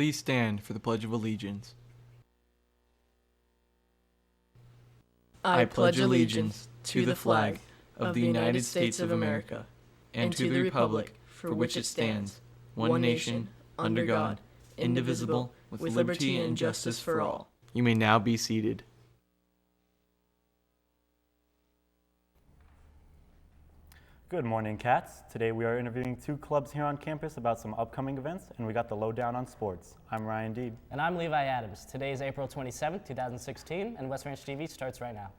Please stand for the Pledge of Allegiance. I pledge allegiance to the flag of the United States of America and to the republic for which it stands, one nation, under God, indivisible, with liberty and justice for all. You may now be seated. Good morning, Cats. Today we are interviewing two clubs here on campus about some upcoming events, and we got the lowdown on sports. I'm Ryan Deeb. And I'm Levi Adams. Today is April 27th, 2016, and West Ranch TV starts right now.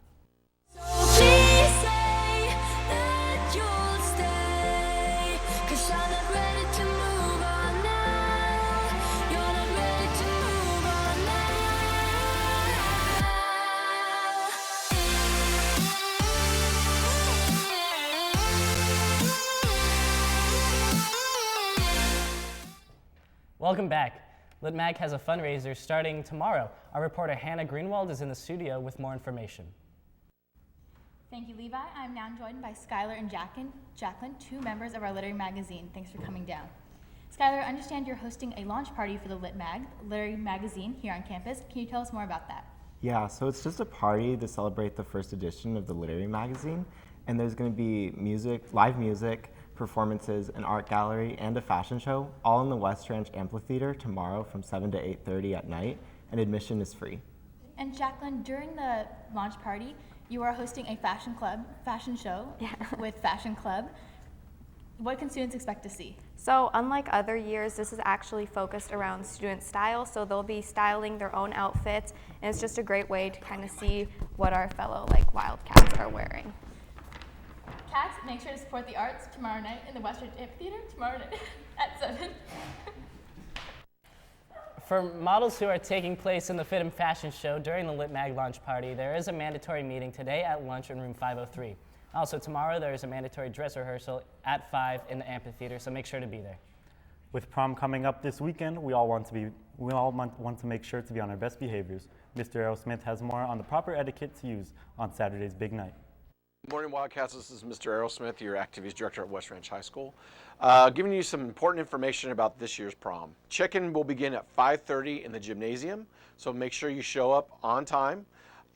So please say that you'll stay, 'cause you're not ready to move on now. You're not ready to move on now. Welcome back. Lit Mag has a fundraiser starting tomorrow. Our reporter Hannah Greenwald is in the studio with more information. Thank you, Levi. I'm now joined by Skylar and Jacqueline, two members of our Literary Magazine. Thanks for coming down. Skylar, I understand you're hosting a launch party for the Literary Magazine here on campus. Can you tell us more about that? Yeah, so it's just a party to celebrate the first edition of the Literary Magazine, and there's going to be music, live music, performances, an art gallery, and a fashion show, all in the West Ranch Amphitheater tomorrow from 7 to 8:30 at night, and admission is free. And Jacqueline, during the launch party, you are hosting a fashion show with Fashion Club. What can students expect to see? So unlike other years, this is actually focused around student style, so they'll be styling their own outfits, and it's just a great way to kind of see what our fellow Wildcats are wearing. Cats, make sure to support the arts tomorrow night in the West Ranch Amphitheater, tomorrow night at 7. For models who are taking place in the Fit and Fashion Show during the Lit Mag launch party, there is a mandatory meeting today at lunch in room 503. Also, tomorrow there is a mandatory dress rehearsal at 5 in the amphitheater, so make sure to be there. With prom coming up this weekend, we all want to make sure to be on our best behaviors. Mr. Errol Smith has more on the proper etiquette to use on Saturday's big night. Good morning, Wildcats. This is Mr. Errol Smith, your Activities Director at West Ranch High School. Giving you some important information about this year's prom. Check-in will begin at 5:30 in the gymnasium, so make sure you show up on time,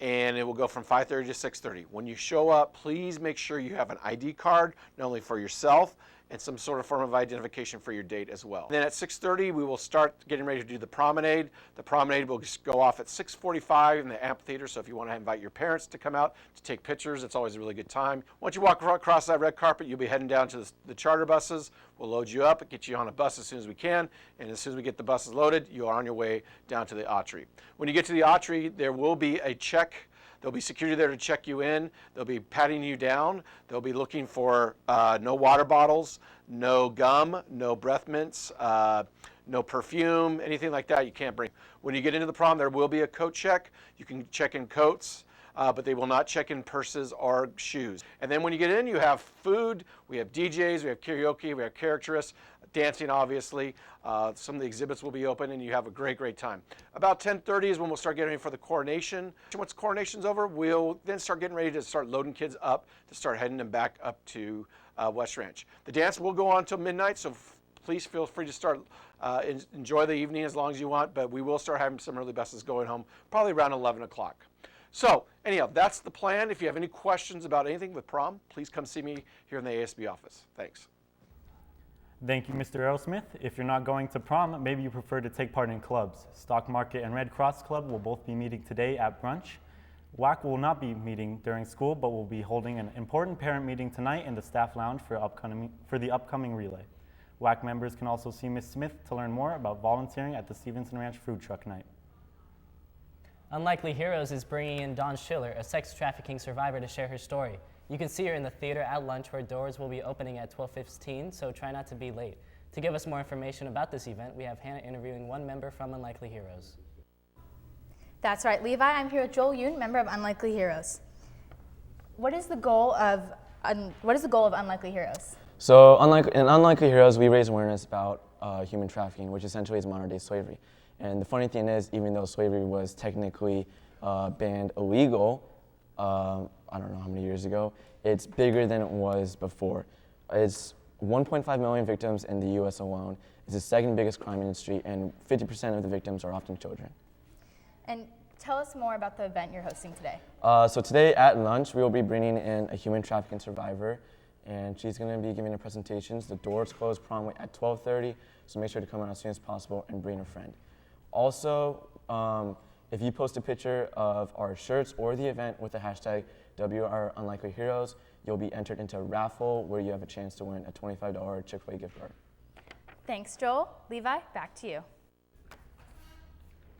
and it will go from 5:30 to 6:30. When you show up, please make sure you have an ID card, not only for yourself, and some sort of form of identification for your date as well. Then at 6:30, we will start getting ready to do the promenade. The promenade will just go off at 6:45 in the amphitheater, so if you want to invite your parents to come out to take pictures, it's always a really good time. Once you walk across that red carpet, you'll be heading down to the charter buses. We'll load you up, get you on a bus as soon as we can, and as soon as we get the buses loaded, you are on your way down to the Autry. When you get to the Autry, there will be a check. There'll be security there to check you in. They'll be patting you down. They'll be looking for no water bottles, no gum, no breath mints, no perfume, anything like that you can't bring. When you get into the prom, there will be a coat check. You can check in coats, but they will not check in purses or shoes. And then when you get in, you have food. We have DJs, we have karaoke, we have characterists, dancing obviously. Some of the exhibits will be open and you have a great, great time. About 10:30 is when we'll start getting ready for the coronation. Once coronation's over, we'll then start getting ready to start loading kids up to start heading them back up to West Ranch. The dance will go on until midnight, so please feel free to start enjoy the evening as long as you want, but we will start having some early buses going home probably around 11 o'clock. So anyhow, that's the plan. If you have any questions about anything with prom, please come see me here in the ASB office. Thanks. Thank you, Mr. Errol Smith. If you're not going to prom, maybe you prefer to take part in clubs. Stock Market and Red Cross Club will both be meeting today at brunch. WAC will not be meeting during school, but will be holding an important parent meeting tonight in the staff lounge for the upcoming relay. WAC members can also see Ms. Smith to learn more about volunteering at the Stevenson Ranch Food Truck Night. Unlikely Heroes is bringing in Dawn Schiller, a sex trafficking survivor, to share her story. You can see her in the theater at lunch, where doors will be opening at 12:15, so try not to be late. To give us more information about this event, we have Hannah interviewing one member from Unlikely Heroes. That's right, Levi. I'm here with Joel Yoon, member of Unlikely Heroes. What is the goal of Unlikely Heroes? So in Unlikely Heroes, we raise awareness about human trafficking, which essentially is modern-day slavery. And the funny thing is, even though slavery was technically banned illegal, I don't know how many years ago, it's bigger than it was before. It's 1.5 million victims in the U.S. alone. It's the second biggest crime industry, and 50% of the victims are often children. And tell us more about the event you're hosting today. So today at lunch, we will be bringing in a human trafficking survivor, and she's going to be giving her presentations. The doors close prom at 12:30, so make sure to come out as soon as possible and bring a friend. Also, if you post a picture of our shirts or the event with the hashtag #WRUnlikelyHeroes, you'll be entered into a raffle where you have a chance to win a $25 Chick-fil-A gift card. Thanks, Joel. Levi, back to you.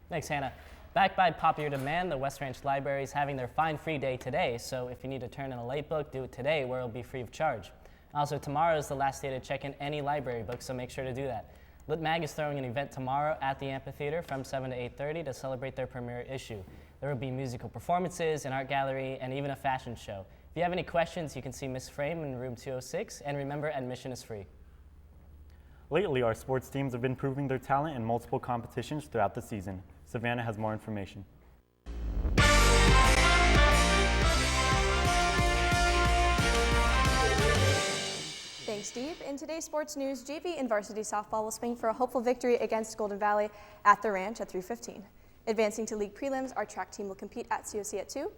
Thanks, Hannah. Backed by popular demand, the West Ranch Library is having their Find Free Day today, so if you need to turn in a late book, do it today where it'll be free of charge. Also, tomorrow is the last day to check in any library book, so make sure to do that. Lit Mag is throwing an event tomorrow at the amphitheater from 7 to 8:30 to celebrate their premiere issue. There will be musical performances, an art gallery, and even a fashion show. If you have any questions, you can see Miss Frame in room 206, and remember, admission is free. Lately, our sports teams have been proving their talent in multiple competitions throughout the season. Savannah has more information. Thanks, Deeb. In today's sports news, JV and varsity softball will swing for a hopeful victory against Golden Valley at the Ranch at 3:15. Advancing to league prelims, our track team will compete at COC at 2.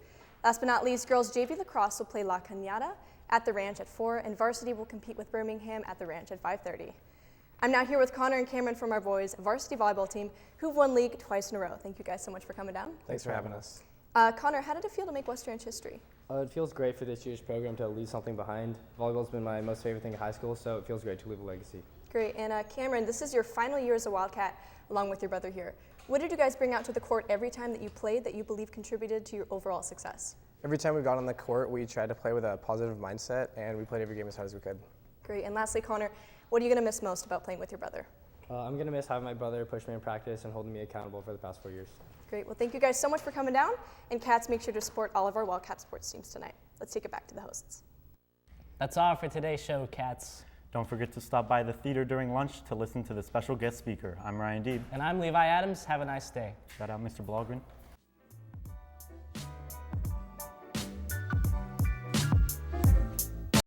Last but not least, girls JV lacrosse will play La Cañada at the Ranch at 4, and varsity will compete with Birmingham at the Ranch at 5:30. I'm now here with Connor and Cameron from our boys' varsity volleyball team, who've won league twice in a row. Thank you guys so much for coming down. Thanks for having us. Connor, how did it feel to make West Ranch history? It feels great for this year's program to leave something behind. Volleyball's been my most favorite thing in high school, so it feels great to leave a legacy. Great, and Cameron, this is your final year as a Wildcat, along with your brother here. What did you guys bring out to the court every time that you played that you believe contributed to your overall success? Every time we got on the court, we tried to play with a positive mindset, and we played every game as hard as we could. Great, and lastly, Connor, what are you going to miss most about playing with your brother? I'm going to miss having my brother push me in practice and holding me accountable for the past 4 years. Great, well thank you guys so much for coming down, and Cats, make sure to support all of our Wildcat sports teams tonight. Let's take it back to the hosts. That's all for today's show, Cats. Don't forget to stop by the theater during lunch to listen to the special guest speaker. I'm Ryan Deeb. And I'm Levi Adams. Have a nice day. Shout out Mr. Blogren.